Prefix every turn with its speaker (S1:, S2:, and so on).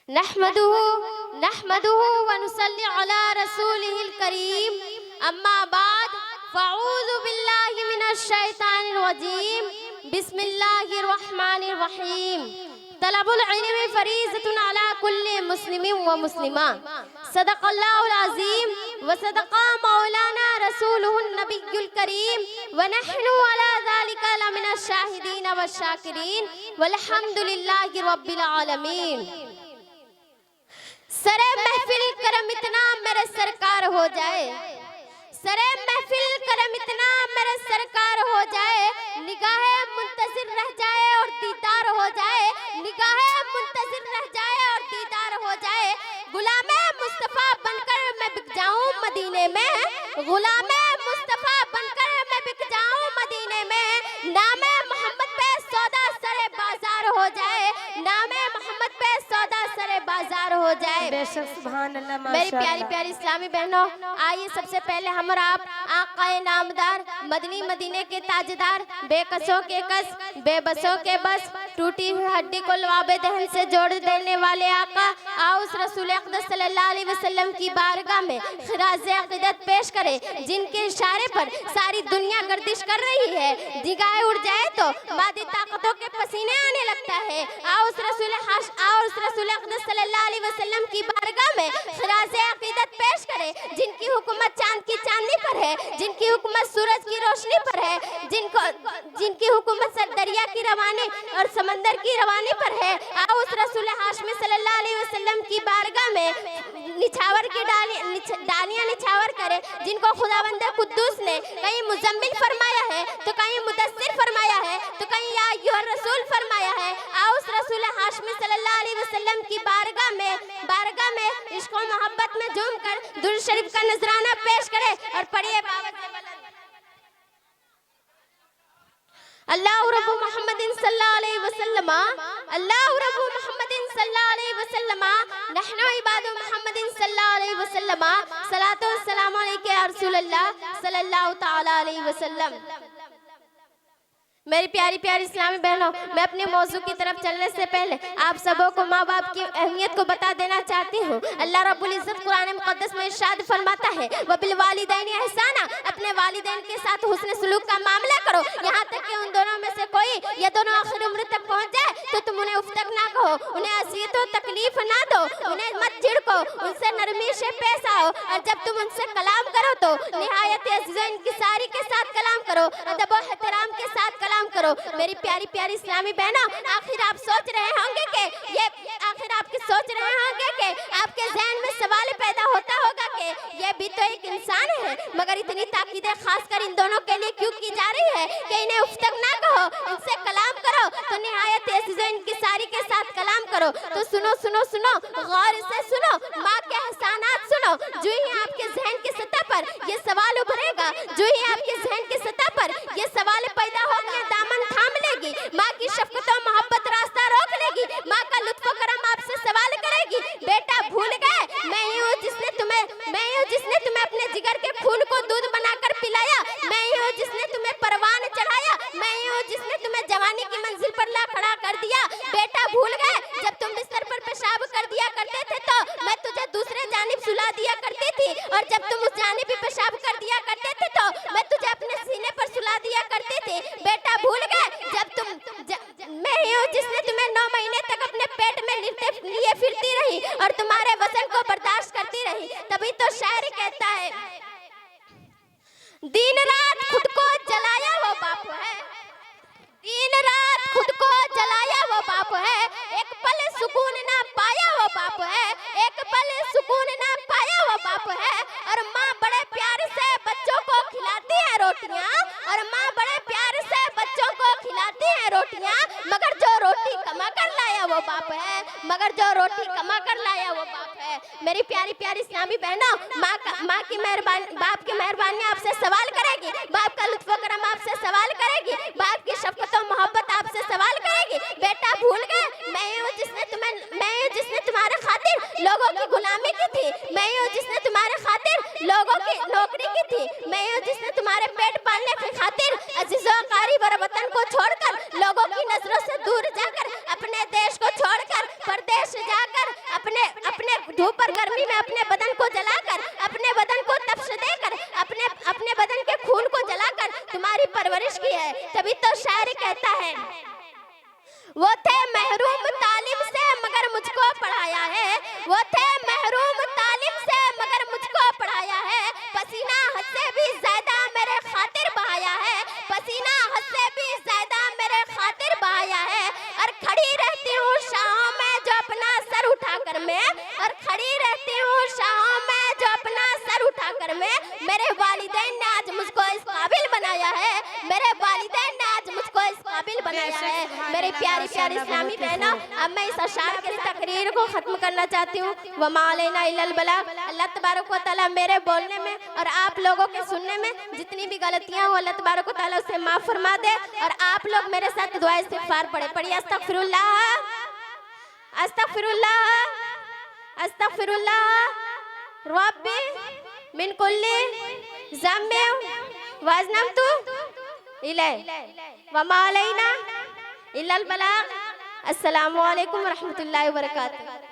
S1: नहमदुहु व नुसल्ली अला रसूलिहिल करीम अम्मा बाद फ़अऊज़ु बिल्लाहि मिनश शैतानिर रजीम बिस्मिल्लाहिर रहमानिर रहीम। तलबुल इल्मी फरीज़तुन अला कुल्ली मुस्लिमिन व मुस्लिमा। सदक़ल्लाहुल अज़ीम व सदक़ा मौलाना रसूलुहुन नबियुल करीम व नहनु अला ज़ालिका लमिनश शाहिदीन व शाकिरीन वल्हम्दुलिल्लाहि रब्बिल आलमीन। सरे महफिल करम इतना मेरे सरकार हो जाए, सरे महफिल करम इतना मेरे सरकार हो जाए, निगाहे मुंतज़िर रह जाए और दीदार हो जाए, निगाहे मुंतज़िर रह जाए और दीदार हो जाए। गुलामे मुस्तफ़ा बनकर मैं बिक जाऊं मदीने में, गुलामे मुस्तफ़ा बनकर मैं बिक जाऊं मदीने में। नामे मोहम्मद पे सौदा सरे बाजार हो जाए, नामे मोहम्मद पे सौदा सरे बाजार हो जाए।
S2: बेशक सुभान अल्लाह।
S1: मेरी प्यारी प्यारी इस्लामी बहनों, आइए सबसे पहले हम और आप आकाए नामदार मदनी मदीने के ताजदार, बेकसों के कस बेबसों के बस, टूटी हुई हड्डी को लवाबे दहन से जोड़ देने वाले आका आउस रसूल अक़दस सल्लल्लाहु अलैहि वसल्लम की बारगाह में खिराज़े अक़ीदत पेश करे, जिनके इशारे पर सारी दुनिया गर्दिश कर रही है। निगाहें उड़ जाए तो मादी ताकतों के पसीने आने लगता है। आउस रसूल अक़दस सल्लल्लाहु अलैहि वसल्लम की बारगाह में खिराज़े अक़ीदत पेश करे, जिनकी हुकूमत चांद की चांदनी पर है, जिनकी हुकूमत सूरज की रोशनी पर है, जिनकी हुकूमत दरिया की रवानी और समंदर की रवानी पर है। आओ उस रसूल हाशमी सल्लल्लाहु अलैहि वसल्लम की बारगाह में निछावर की डालियां निछावर करे, जिनको खुदावंद कुद्दूस ने कहीं मुजम्मिल फरमाया है तो कहीं मुदस्सिर फरमाया है तो कहीं या अय्युहर रसूल फरमाया है। आओ उस रसूल हाशमी सल्लल्लाहु अलैहि वसल्लम की बारगाह में इश्क और मोहब्बत में झूम कर दुरूद शरीफ का नजराना पेश करे और पढ़िए अल्लाहु रब्बु मुहम्मदिन सल्लल्लाहु अलैहि वसल्लम, अल्लाहु रब्बु मुहम्मदिन सल्लल्लाहु अलैहि वसल्लम, नहनु इबादु मुहम्मदिन सल्लल्लाहु अलैहि वसल्लम, सलातो वस्सलामु अलैका या रसूलल्लाह सल्लल्लाहु तआला अलैहि वसल्लम। मेरी प्यारी प्यारी इस्लामी बहनों, मैं अपने मौजू की तरफ चलने से पहले आप सबों को माँ बाप की अहमियत को बता देना चाहती हूँ। अल्लाह रब्बुल इज़्ज़त कुरान मुक़द्दस में इरशाद फरमाता है, वबिल वालिदैन एहसाना, अपने वालिदैन के साथ हुस्न सलूक का मामला करो, यहाँ तक कि उन दोनों में से कोई या दोनों आखिर उम्र तक पहुँच जाए तो तुम उन्हें उफ तक ना कहो, उन्हें अज़ियत व तकलीफ ना दो, उन्हें मत झिड़को, उनसे नरमी से पेश आओ, और जब तुम उनसे कलाम करो तो निहायत अज़ीज़ व इंकिसारी के साथ कलाम करो, अदब व एहतराम के साथ कलाम करो। मेरी प्यारी प्यारी इस्लामी बहनों, आखिर आप सोच रहे होंगे कि आपके ज़हन में सवाल पैदा होता होगा कि ये भी तो एक इंसान है, मगर इतनी ताकीदें खासकर इन दोनों के लिए क्यों की जा रही है कि इन्हें उफ तक ना कहो, इनसे कलाम करो तो निहायत अज़ीज़ व इंकिसारी के साथ कलाम करो। तो सुनो सुनो सुनो, गौर से सुनो, माँ के एहसानात सुनो। जो ही आपके ज़हन की सतह पर ये सवाल उभरेगा, जो ही आपके ज़हन की सतह पर ये सवाल पैदा होंगे, दामन थाम लेगी, माँ की शफ़क़त और मोहब्बत रास्ता रोक लेगी, माँ का लुत्फ़ व करम आपसे सवाल करेगी, बेटा भूल गए मैं ही हूँ जिसने तुम्हें अपने जिगर के खून को दूध बनाकर पिलाया, मैं ही हूँ जिसने तुम्हें परवान चढ़ाया, मैं ही हूँ जिसने तुम्हें जवानी की मंजिल पर ला खड़ा कर दिया। बेटा भूल गए जब तुम बिस्तर पर पेशाब कर दिया करते थे तो मैं तुझे दूसरे जानिब सुला दिया करती थी, और जब तुम उस जानिब भी पेशाब कर दिया करते थे तो मैं तुझे अपने सीने पर सुला दिया करती थी। बेटा भूल गए मैं ही हूँ जिसने तुम्हें 9 महीने तक अपने पेट में लिए फिरती रही और तुम्हारे वजन को बर्दाश्त करती रही। तभी तो शायर कहता है, दिन रात खुद को जलाया वो बाप है, दिन रात खुद को जलाया वो बाप है, एक पल सुकून ना पाया वो बाप है, एक पल सुकून ना पाया वो बाप है। और माँ बड़े प्यार से बच्चों को खिलाती है रोटियाँ, और माँ बड़े प्यार से बच्चों को खिलाती है रोटियाँ, मगर जो रोटी कमा कर लाया वो बाप है, मगर जो रोटी कमा कर लाया वो बाप है। मेरी प्यारी प्यारी इस्लामी बहनों, माँ की मेहरबानी, बाप की मेहरबानी आपसे सवाल करेगी, बाप का लुत्फ़ व करम आपसे सवाल करेगी, बाप की शफ़क़त और मोहब्बत आपसे सवाल करेगी। बेटा भूल गए मैं हूँ जिसने तुम्हारे खातिर लोगों की गुलामी की थी, मैं हूँ जिसने तुम्हारे खातिर लोगों की नौकरी की थी, मैं हूँ जिसने तुम्हारे पेट पालने की खातिर अज़ीज़ों क़रीब और वतन को छोड़कर, लोगों की नजरों से दूर जाकर, अपने देश को छोड़कर परदेश जाकर अपने अपने धूप और गर्मी में अपने बदन को जलाकर, अपने बदन को तपश देकर, अपने बदन के खून को जलाकर तुम्हारी परवरिश की है। तभी तो शायर कहता है, वो थे महरूम तालीम से मगर मुझको पढ़ाया है, वो थे महरूम तालीम से मगर मुझको पढ़ाया है, पसीना हद से भी ज्यादा मेरे खातिर बहाया है, पसीना हद से भी ज्यादा मेरे खातिर बहाया है। और खड़ी रहती हूँ शाहों में जो अपना सर उठाकर मैं, और खड़ी रहती हूँ शाहों में जो अपना सर उठाकर मैं। मेरे वालिदैन ने आज मुझको इस काबिल बनाया है, मेरे वालिदैन ने आज मुझको इस काबिल बनाया है। मेरे प्यारी प्यारी इस्लामी बहनों, अब मैं इस अशार के तकरीर को खत्म करना चाहती हूँ। वमा अलैना इल्लल बलाग। अल्लाह तबारक व तआला मेरे बोलने में और आप लोगों के सुनने में जितनी भी गलतियाँ हो अल्लाह तबारक व तआला उसे माफ फरमा दे। और आप लोग मेरे साथ दुआ इस्तिग़फ़ार पढ़िए। अस्तग़फ़िरुल्लाह अस्तग़फ़िरुल्लाह अस्तग़फ़िरुल्लाह रब्बी मिन कुल्ली ज़म्बिन वज़नमतु इलैहि वमा अलैना इल्लल बलाग। अस्सलामु अलैकुम व रहमतुल्लाहि व बरकातुहू।